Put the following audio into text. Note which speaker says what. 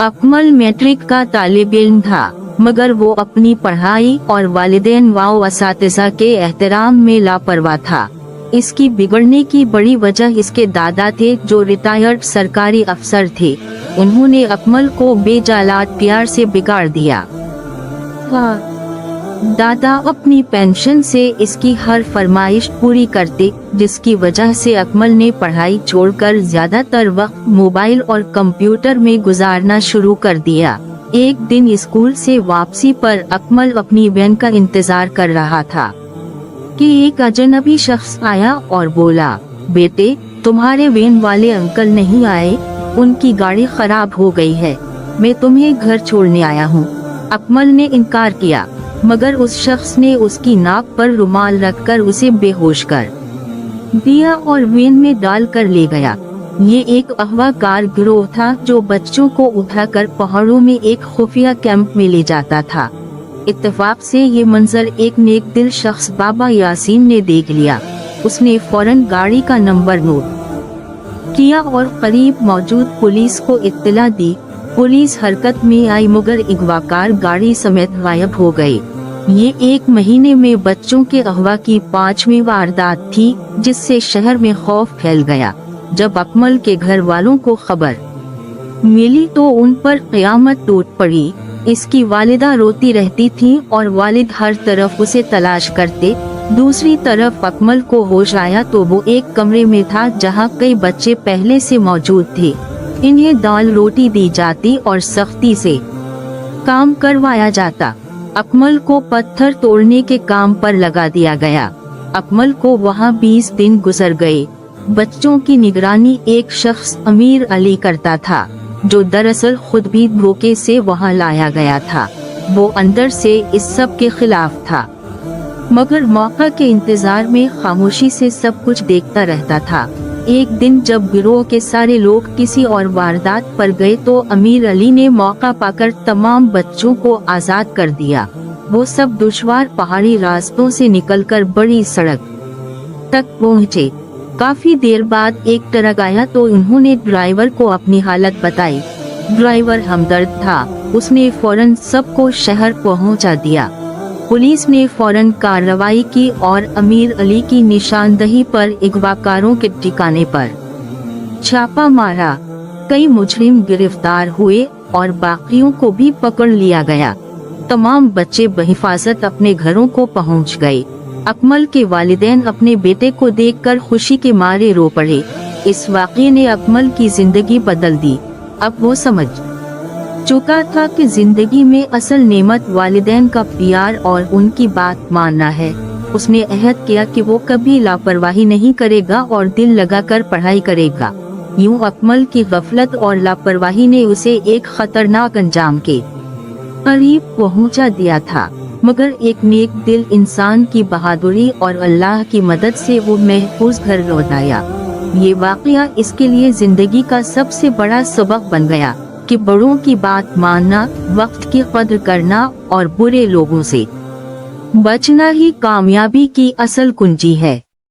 Speaker 1: Akmal matric का तालिब इल्म था, मगर वो अपनी पढ़ाई और वालिदैन व असातिज़ा के एहतराम में लापरवाह था। इसकी बिगड़ने की बड़ी वजह इसके दादा थे, जो रिटायर्ड सरकारी अफसर थे। उन्होंने अकमल को बेजालात प्यार से बिगाड़ दिया। दादा अपनी पेंशन से इसकी हर फरमाइश पूरी करते, जिसकी वजह से अकमल ने पढ़ाई छोड़कर ज्यादातर वक्त मोबाइल और कंप्यूटर में गुजारना शुरू कर दिया। एक दिन स्कूल से वापसी पर अकमल अपनी वैन का इंतजार कर रहा था कि एक अजनबी शख्स आया और बोला, बेटे तुम्हारे वैन वाले अंकल नहीं आए, उनकी गाड़ी खराब हो गई है, मैं तुम्हें घर छोड़ने आया हूँ। अकमल ने इनकार किया, मगर उस शख्स ने उसकी नाक पर रुमाल रखकर उसे बेहोश कर दिया और वैन में डाल कर ले गया। ये एक अगवाकार गिरोह था जो बच्चों को उठाकर पहाड़ों में एक खुफिया कैंप में ले जाता था। इत्तेफाक से ये मंजर एक नेक दिल शख्स बाबा यासीन ने देख लिया। उसने फौरन गाड़ी का नंबर नोट किया और करीब मौजूद पुलिस को इत्तला दी। पुलिस हरकत में आई, मगर अगवाकार गाड़ी समेत गायब हो गए। ये एक महीने में बच्चों के अगवा की 5वीं वारदात थी, जिससे शहर में खौफ फैल गया। जब अकमल के घर वालों को खबर मिली तो उन पर क़यामत टूट पड़ी। इसकी वालिदा रोती रहती थी और वालिद हर तरफ उसे तलाश करते। दूसरी तरफ अकमल को होश आया तो वो एक कमरे में था जहाँ कई बच्चे पहले से मौजूद थे। इन्हें दाल रोटी दी जाती और सख्ती से काम करवाया जाता। अकमल को पत्थर तोड़ने के काम पर लगा दिया गया। अकमल को वहाँ 20 दिन गुजर गए। बच्चों की निगरानी एक शख्स अमीर अली करता था, जो दरअसल खुद भी धोखे से वहाँ लाया गया था। वो अंदर से इस सब के खिलाफ था, मगर मौका के इंतजार में खामोशी से सब कुछ देखता रहता था। एक दिन जब गिरोह के सारे लोग किसी और वारदात पर गए तो अमीर अली ने मौका पाकर तमाम बच्चों को आजाद कर दिया। वो सब दुश्वार पहाड़ी रास्तों से निकलकर बड़ी सड़क तक पहुँचे। काफी देर बाद एक ट्रक आया तो उन्होंने ड्राइवर को अपनी हालत बताई। ड्राइवर हमदर्द था, उसने फौरन सबको शहर पहुंचा दिया। पुलिस ने फौरन कार्रवाई की और अमीर अली की निशानदही पर अगवाकारों के ठिकाने पर छापा मारा। कई मुजरिम गिरफ्तार हुए और बाकियों को भी पकड़ लिया गया। तमाम बच्चे बहिफाजत अपने घरों को पहुंच गए। अकमल के वालिदैन अपने बेटे को देखकर खुशी के मारे रो पड़े। इस वाक़ये ने अकमल की जिंदगी बदल दी। अब वो समझ चुका था कि जिंदगी में असल नेमत वालिदैन का प्यार और उनकी बात मानना है। उसने अहद किया कि वो कभी लापरवाही नहीं करेगा और दिल लगाकर पढ़ाई करेगा। यूं अकमल की गफलत और लापरवाही ने उसे एक खतरनाक अंजाम के करीब पहुंचा दिया था, मगर एक नेक दिल इंसान की बहादुरी और अल्लाह की मदद से वो महफूज घर लौट आया। ये वाक़या इसके लिए जिंदगी का सबसे बड़ा सबक बन गया कि बड़ों की बात मानना, वक्त की कद्र करना और बुरे लोगों से बचना ही कामयाबी की असल कुंजी है।